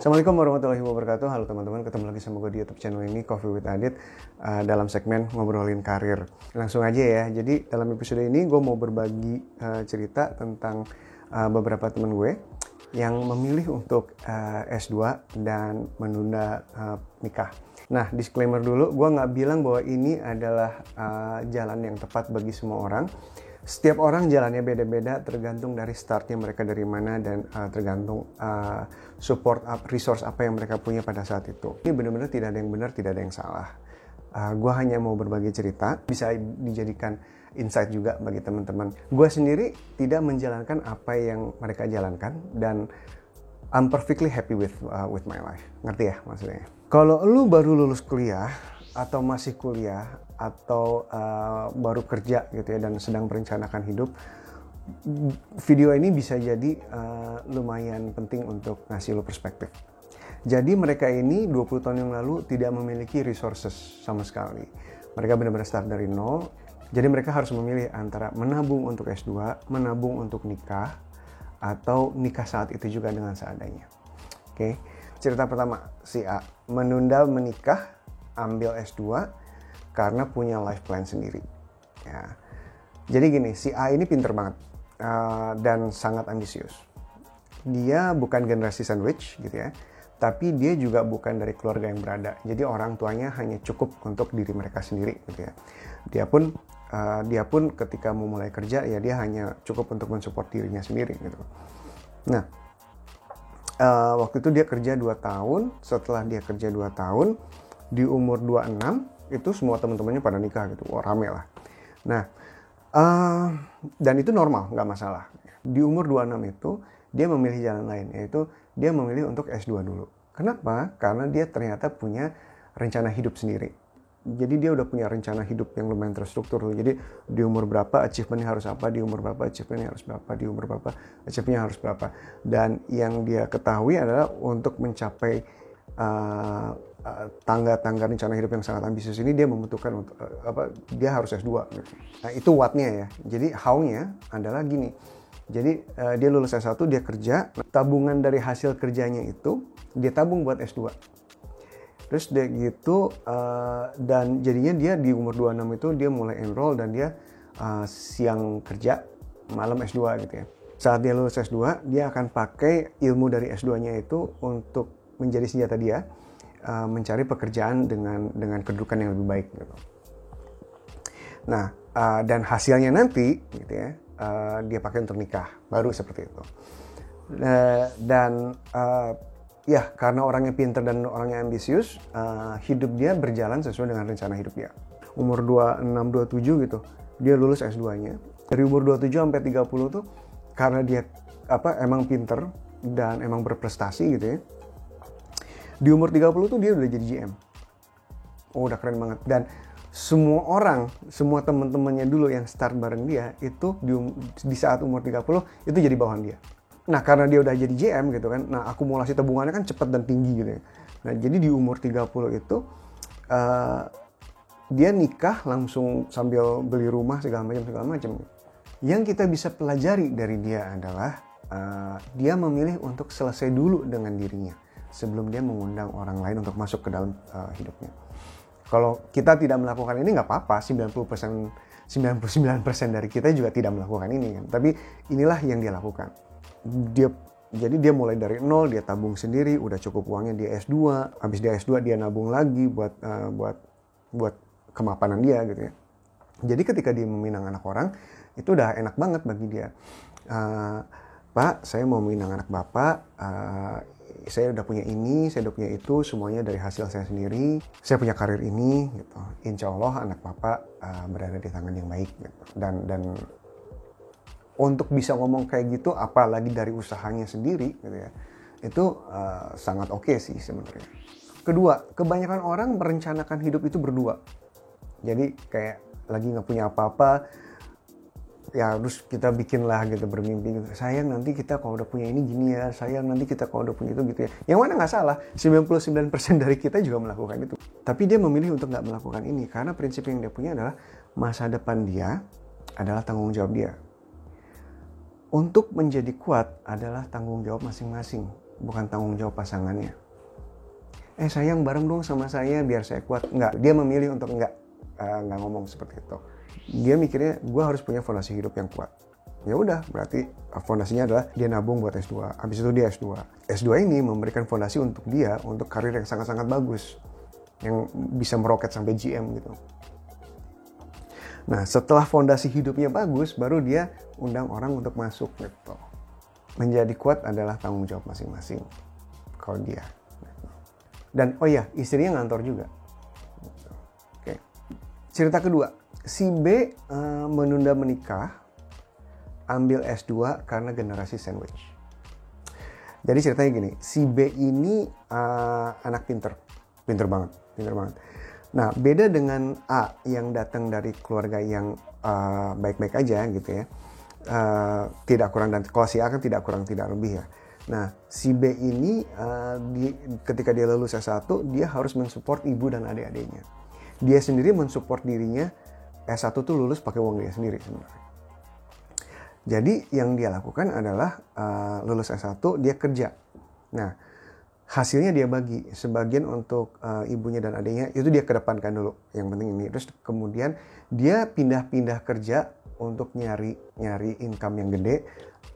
Assalamualaikum warahmatullahi wabarakatuh. Halo teman-teman, ketemu lagi sama gue di YouTube channel ini, Coffee with Adit, dalam segmen ngobrolin karir. Langsung aja ya. Jadi dalam episode ini gue mau berbagi cerita tentang beberapa teman gue yang memilih untuk S2 dan menunda nikah. Nah, disclaimer dulu, gue nggak bilang bahwa ini adalah jalan yang tepat bagi semua orang. Setiap orang jalannya beda-beda, tergantung dari startnya mereka dari mana dan tergantung support resource apa yang mereka punya pada saat itu. Ini benar-benar tidak ada yang benar, tidak ada yang salah. Gue hanya mau berbagi cerita, bisa dijadikan insight juga bagi teman-teman. Gue sendiri tidak menjalankan apa yang mereka jalankan dan I'm perfectly happy with my life. Ngerti ya maksudnya? Kalau lu baru lulus kuliah atau masih kuliah atau baru kerja gitu ya dan sedang merencanakan hidup, video ini bisa jadi lumayan penting untuk ngasih lo perspektif. Jadi mereka ini 20 tahun yang lalu tidak memiliki resources sama sekali. Mereka benar-benar start dari nol. Jadi mereka harus memilih antara menabung untuk S2, menabung untuk nikah, atau nikah saat itu juga dengan seadanya. Oke. Cerita pertama, si A menunda menikah, ambil S2 karena punya life plan sendiri. Ya. Jadi gini, si A ini pinter banget dan sangat ambisius. Dia bukan generasi sandwich gitu ya, tapi dia juga bukan dari keluarga yang berada. Jadi orang tuanya hanya cukup untuk diri mereka sendiri gitu ya. Dia pun ketika mau mulai kerja ya dia hanya cukup untuk mensupport dirinya sendiri gitu. Nah, waktu itu dia kerja 2 tahun. Setelah dia kerja 2 tahun, di umur 26 itu semua teman-temannya pada nikah gitu. Wah, rame lah. Nah, dan itu normal, nggak masalah. Di umur 26 itu dia memilih jalan lain, yaitu dia memilih untuk S2 dulu. Kenapa? Karena dia ternyata punya rencana hidup sendiri. Jadi dia udah punya rencana hidup yang lumayan terstruktur. Jadi di umur berapa achievementnya harus apa, di umur berapa achievementnya harus berapa, di umur berapa achievementnya harus berapa. Dan yang dia ketahui adalah untuk mencapai tangga-tangga rencana hidup yang sangat ambisius ini, dia membutuhkan dia harus S2 gitu. Nah, itu what-nya ya. Jadi how-nya adalah gini. Jadi dia lulus S1, dia kerja, tabungan dari hasil kerjanya itu dia tabung buat S2. Terus dia gitu dan jadinya dia di umur 26 itu dia mulai enroll dan dia siang kerja, malam S2 gitu ya. Saat dia lulus S2, dia akan pakai ilmu dari S2-nya itu untuk menjadi senjata dia mencari pekerjaan dengan kedudukan yang lebih baik gitu. Nah, dan hasilnya nanti gitu ya, dia pakai untuk nikah, baru seperti itu. Dan ya karena orangnya pintar dan orangnya ambisius, hidup dia berjalan sesuai dengan rencana hidup dia. Umur 26, 27 gitu, dia lulus S2-nya. Dari umur 27 sampai 30 tuh karena dia emang pintar dan emang berprestasi gitu ya. Di umur 30 tuh dia udah jadi GM. Oh, udah keren banget. Dan semua teman-temannya dulu yang start bareng dia itu di saat umur 30 itu jadi bawahan dia. Nah, karena dia udah jadi GM gitu kan. Nah, akumulasi tabungannya kan cepat dan tinggi gitu ya. Nah, jadi di umur 30 itu dia nikah langsung sambil beli rumah segala macam. Yang kita bisa pelajari dari dia adalah dia memilih untuk selesai dulu dengan dirinya sebelum dia mengundang orang lain untuk masuk ke dalam hidupnya. Kalau kita tidak melakukan ini nggak apa-apa, 99% dari kita juga tidak melakukan ini kan. Tapi inilah yang dia lakukan. Jadi dia mulai dari nol, dia tabung sendiri, udah cukup uangnya dia S2, habis dia S2 dia nabung lagi buat kemapanan dia gitu ya. Jadi ketika dia meminang anak orang, itu udah enak banget bagi dia. Pak, saya mau meminang anak Bapak, saya udah punya ini, saya udah punya itu, semuanya dari hasil saya sendiri. Saya punya karir ini, gitu. Insya Allah anak Bapak berada di tangan yang baik, gitu. Dan untuk bisa ngomong kayak gitu, apalagi dari usahanya sendiri, gitu ya, itu sangat oke sih sebenarnya. Kedua, kebanyakan orang merencanakan hidup itu berdua. Jadi kayak lagi nggak punya apa-apa, ya harus kita bikin lah gitu, bermimpi gitu. Sayang nanti kita kalau udah punya ini gini ya, sayang nanti kita kalau udah punya itu gitu ya. Yang mana nggak salah, 99% dari kita juga melakukan itu. Tapi dia memilih untuk nggak melakukan ini karena prinsip yang dia punya adalah masa depan dia adalah tanggung jawab dia. Untuk menjadi kuat adalah tanggung jawab masing-masing. bukan tanggung jawab pasangannya. Sayang bareng dong sama saya biar saya kuat. Enggak, dia memilih untuk enggak ngomong seperti itu. Dia mikirnya gue harus punya fondasi hidup yang kuat. Ya udah, berarti fondasinya adalah dia nabung buat S2. Habis itu dia S2. S2 ini memberikan fondasi untuk dia untuk karir yang sangat-sangat bagus, yang bisa meroket sampai GM gitu. Nah, setelah fondasi hidupnya bagus, baru dia undang orang untuk masuk gitu. Menjadi kuat adalah tanggung jawab masing-masing kalau dia. Dan istrinya ngantor juga. Oke. Cerita kedua, si B menunda menikah, ambil S2 karena generasi sandwich. Jadi ceritanya gini, si B ini anak pinter banget. Nah, beda dengan A yang datang dari keluarga yang baik-baik aja gitu ya. Tidak kurang, dan kalau si A kan tidak kurang tidak lebih ya. Nah, si B ini ketika dia lulus S1, dia harus mensupport ibu dan adik-adiknya. Dia sendiri mensupport dirinya, S1 tuh lulus pakai uang dia sendiri sebenarnya. Jadi yang dia lakukan adalah lulus S1, dia kerja. Nah, hasilnya dia bagi. Sebagian untuk ibunya dan adiknya, itu dia kedepankan dulu. Yang penting ini. Terus kemudian dia pindah-pindah kerja untuk nyari income yang gede.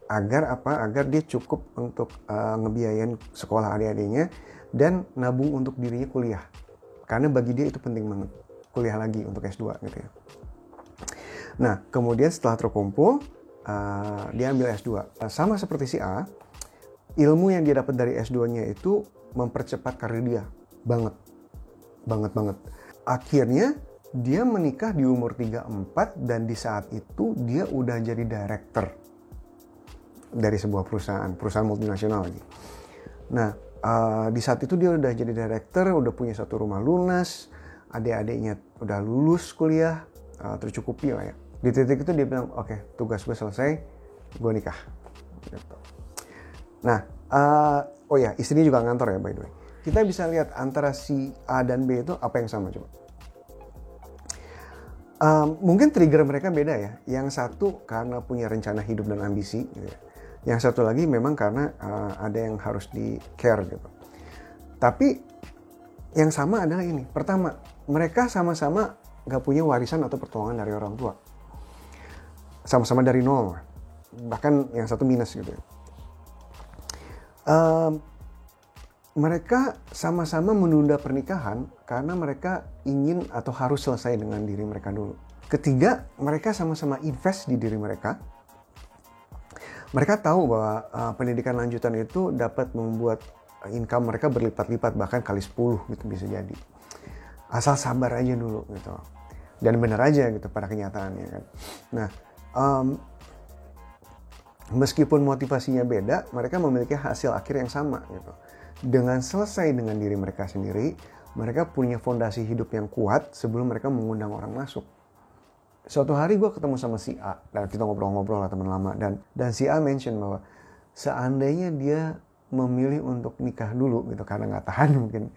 Agar dia cukup untuk ngebiayain sekolah adik-adiknya dan nabung untuk dirinya kuliah. Karena bagi dia itu penting banget. Kuliah lagi untuk S2 gitu ya. Nah, kemudian setelah terkumpul, dia ambil S2. Sama seperti si A, ilmu yang dia dapat dari S2-nya itu mempercepat karir dia. Banget. Akhirnya, dia menikah di umur 34 dan di saat itu dia udah jadi director dari sebuah perusahaan multinasional lagi. Nah, di saat itu dia udah jadi director, udah punya satu rumah lunas, adik-adiknya udah lulus kuliah, tercukupi lah ya. Di titik itu dia bilang, oke, tugas gue selesai, gue nikah. Gitu. Nah, istrinya juga ngantor ya by the way. Kita bisa lihat antara si A dan B itu apa yang sama coba. Mungkin trigger mereka beda ya. Yang satu karena punya rencana hidup dan ambisi gitu ya. Yang satu lagi memang karena ada yang harus di care gitu. Tapi yang sama adalah ini. Pertama, mereka sama-sama gak punya warisan atau pertolongan dari orang tua. Sama-sama dari nol. Bahkan yang satu minus gitu ya. Mereka sama-sama menunda pernikahan karena mereka ingin atau harus selesai dengan diri mereka dulu. Ketiga, mereka sama-sama invest di diri mereka. Mereka tahu bahwa pendidikan lanjutan itu dapat membuat income mereka berlipat-lipat, bahkan kali 10 gitu bisa jadi. Asal sabar aja dulu gitu. Dan benar aja gitu pada kenyataannya kan. Nah, meskipun motivasinya beda, mereka memiliki hasil akhir yang sama gitu. Dengan selesai dengan diri mereka sendiri, mereka punya fondasi hidup yang kuat sebelum mereka mengundang orang masuk. Suatu hari gue ketemu sama si A, dan kita ngobrol-ngobrol lah teman lama, dan si A mention bahwa seandainya dia memilih untuk nikah dulu gitu karena nggak tahan mungkin,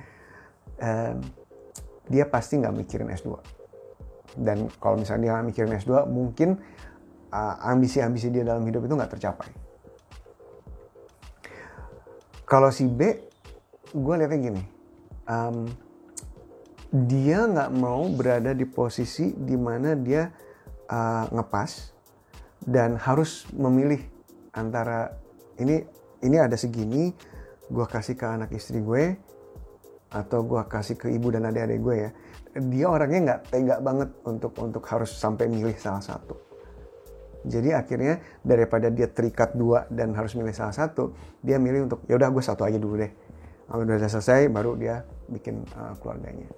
dia pasti nggak mikirin S2. Dan kalau misalnya dia nggak mikirin S2, mungkin ambisi-ambisi dia dalam hidup itu nggak tercapai. Kalau si B, gue lihatnya gini, dia nggak mau berada di posisi di mana dia ngepas dan harus memilih antara ini ada segini, gue kasih ke anak istri gue atau gue kasih ke ibu dan adik-adik gue ya. Dia orangnya nggak tega banget untuk harus sampai milih salah satu. Jadi akhirnya daripada dia terikat dua dan harus milih salah satu, dia milih untuk ya udah gue satu aja dulu deh. Kalau udah selesai baru dia bikin keluarganya.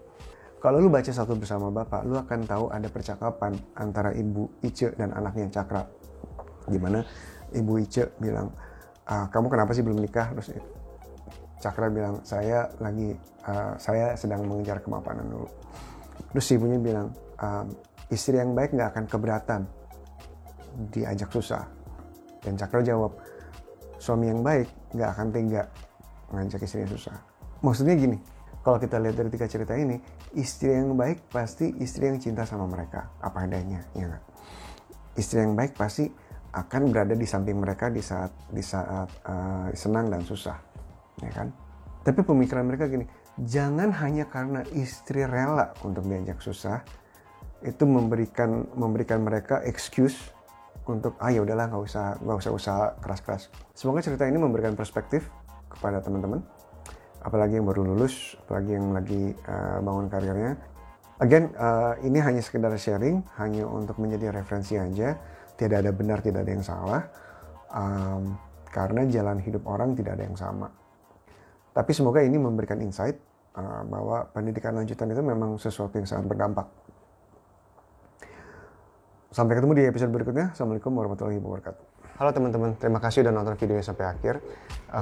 Kalau lu baca Satu Bersama Bapak, lu akan tahu ada percakapan antara Ibu Ice dan anaknya Cakra. Dimana Ibu Ice bilang, kamu kenapa sih belum nikah? Terus Cakra bilang, saya sedang mengejar kemapanan dulu. Terus ibunya bilang, istri yang baik gak akan keberatan diajak susah. Dan Cakra jawab, suami yang baik gak akan tega ngajak istrinya susah. Maksudnya gini, kalau kita lihat dari 3 cerita ini, istri yang baik pasti istri yang cinta sama mereka apa adanya, ya gak? Istri yang baik pasti akan berada di samping mereka di saat senang dan susah. ya kan? Tapi pemikiran mereka gini, jangan hanya karena istri rela untuk diajak susah, itu memberikan mereka excuse untuk ya udahlah nggak usah usaha keras-keras. Semoga cerita ini memberikan perspektif kepada teman-teman, apalagi yang baru lulus, apalagi yang lagi bangun karirnya. Again, ini hanya sekedar sharing, hanya untuk menjadi referensi aja. Tidak ada benar, tidak ada yang salah, karena jalan hidup orang tidak ada yang sama. Tapi semoga ini memberikan insight bahwa pendidikan lanjutan itu memang sesuatu yang sangat berdampak. Sampai ketemu di episode berikutnya. Assalamualaikum warahmatullahi wabarakatuh. Halo teman-teman, terima kasih udah nonton videonya sampai akhir.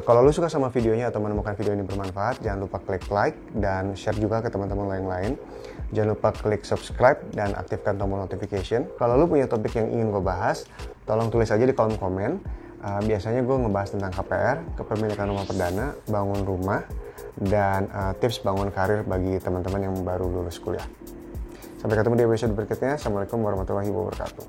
Kalau lu suka sama videonya atau menemukan video ini bermanfaat, jangan lupa klik like dan share juga ke teman-teman lain. Jangan lupa klik subscribe dan aktifkan tombol notification. Kalau lu punya topik yang ingin gue bahas, tolong tulis aja di kolom komen. Biasanya gue ngebahas tentang KPR, kepemilikan rumah perdana, bangun rumah, dan tips bangun karir bagi teman-teman yang baru lulus kuliah. Sampai ketemu di episode berikutnya. Assalamualaikum warahmatullahi wabarakatuh.